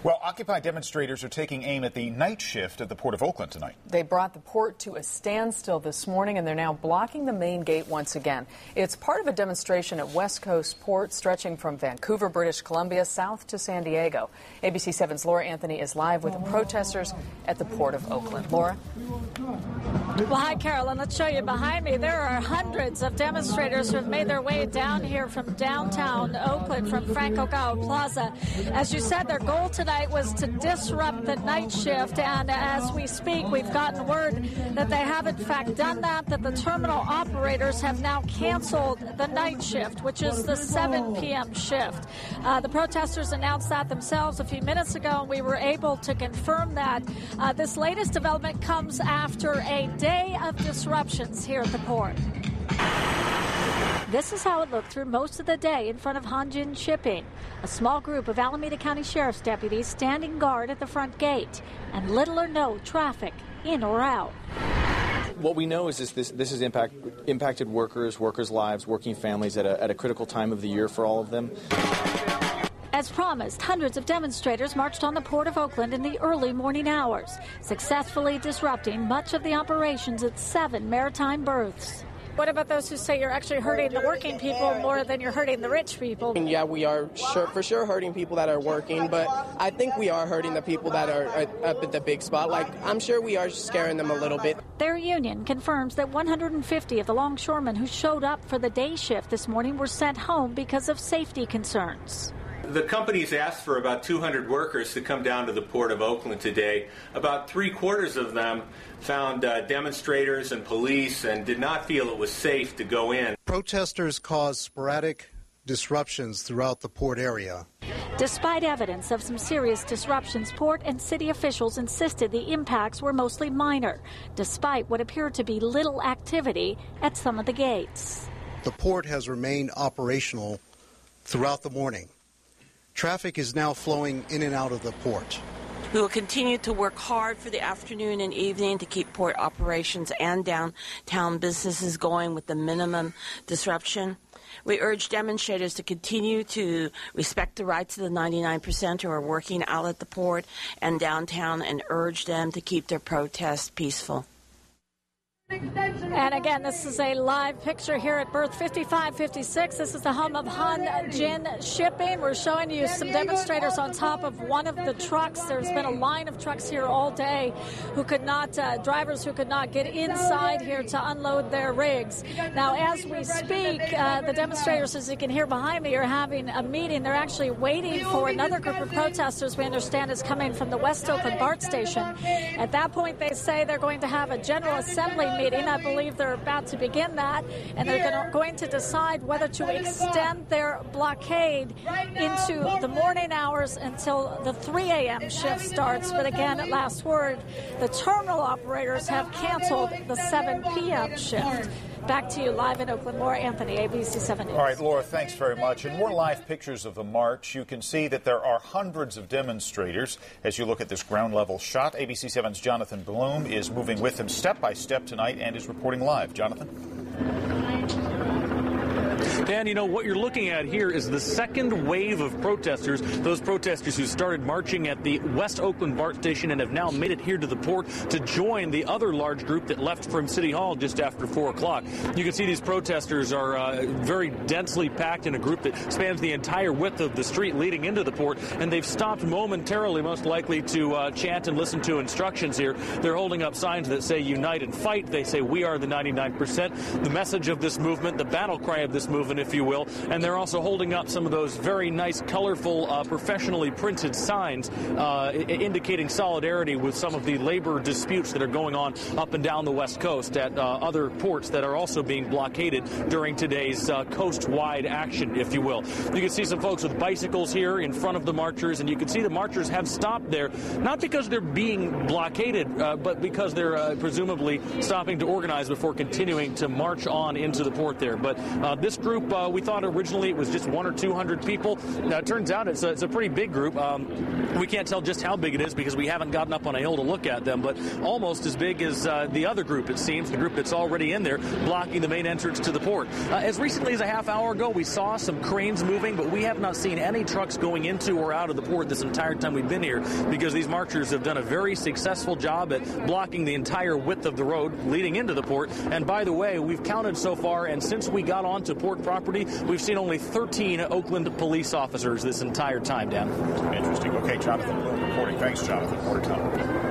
Well, Occupy demonstrators are taking aim at the night shift at the Port of Oakland tonight. They brought the port to a standstill this morning, and they're now blocking the main gate once again. It's part of a demonstration at West Coast Port stretching from Vancouver, British Columbia, south to San Diego. ABC 7's Laura Anthony is live with the protesters at the Port of Oakland. Laura? Well, hi, Carolyn. Let's show you behind me. There are hundreds of demonstrators who have made their way down here from downtown Oakland, from Franco Gao Plaza. As you said, their goal tonight was to disrupt the night shift, and as we speak, we've gotten word that they have in fact done that the terminal operators have now canceled the night shift, which is the 7 p.m. shift. The protesters announced that themselves a few minutes ago, and we were able to confirm that. This latest development comes after a day of disruptions here at the port. This is how it looked through most of the day in front of Hanjin Shipping. A small group of Alameda County Sheriff's deputies standing guard at the front gate, and little or no traffic in or out. What we know is this has impacted workers' lives, working families at a critical time of the year for all of them. As promised, hundreds of demonstrators marched on the Port of Oakland in the early morning hours, successfully disrupting much of the operations at 7 maritime berths. What about those who say you're actually hurting the working people more than you're hurting the rich people? Yeah, we are for sure hurting people that are working, but I think we are hurting the people that are up at the big spot. Like, I'm sure we are scaring them a little bit. Their union confirms that 150 of the longshoremen who showed up for the day shift this morning were sent home because of safety concerns. The companies asked for about 200 workers to come down to the Port of Oakland today. About 3/4 of them found demonstrators and police and did not feel it was safe to go in. Protesters caused sporadic disruptions throughout the port area. Despite evidence of some serious disruptions, port and city officials insisted the impacts were mostly minor, despite what appeared to be little activity at some of the gates. The port has remained operational throughout the morning. Traffic is now flowing in and out of the port. We will continue to work hard for the afternoon and evening to keep port operations and downtown businesses going with the minimum disruption. We urge demonstrators to continue to respect the rights of the 99% who are working out at the port and downtown, and urge them to keep their protests peaceful. And again, this is a live picture here at berth 5556. This is the home of Hanjin Shipping. We're showing you some demonstrators on top of one of the trucks. There's been a line of trucks here all day drivers who could not get inside here to unload their rigs. Now, as we speak, the demonstrators, as you can hear behind me, are having a meeting. They're actually waiting for another group of protesters, we understand, is coming from the West Oakland BART station. At that point, they say they're going to have a General Assembly meeting. I believe they're about to begin that, and they're going to decide whether to extend their blockade into the morning hours until the 3 a.m. shift starts. But again, at last word, the terminal operators have canceled the 7 p.m. shift. Back to you live in Oakland. Laura Anthony, ABC 7 News. All right, Laura, thanks very much. And more live pictures of the march. You can see that there are hundreds of demonstrators as you look at this ground-level shot. ABC 7's Jonathan Bloom is moving with them step by step tonight and is reporting live. Jonathan? Dan, you know, what you're looking at here is the second wave of protesters, those protesters who started marching at the West Oakland BART station and have now made it here to the port to join the other large group that left from City Hall just after 4 o'clock. You can see these protesters are very densely packed in a group that spans the entire width of the street leading into the port, and they've stopped momentarily, most likely to chant and listen to instructions here. They're holding up signs that say "Unite and Fight." They say "We are the 99%." The message of this movement, the battle cry of this movement, if you will, and they're also holding up some of those very nice, colorful, professionally printed signs indicating solidarity with some of the labor disputes that are going on up and down the West Coast at other ports that are also being blockaded during today's coast-wide action, if you will. You can see some folks with bicycles here in front of the marchers, and you can see the marchers have stopped there, not because they're being blockaded, but because they're presumably stopping to organize before continuing to march on into the port there. But this group we thought originally it was just 100 or 200 people. Now, it turns out it's a pretty big group. We can't tell just how big it is because we haven't gotten up on a hill to look at them, but almost as big as the other group, it seems, the group that's already in there, blocking the main entrance to the port. As recently as a half hour ago, we saw some cranes moving, but we have not seen any trucks going into or out of the port this entire time we've been here, because these marchers have done a very successful job at blocking the entire width of the road leading into the port. And by the way, we've counted so far, and since we got onto port property, we've seen only 13 Oakland police officers this entire time, Dan. Interesting. Okay, Jonathan Bloom reporting. Thanks, Jonathan. Watertown.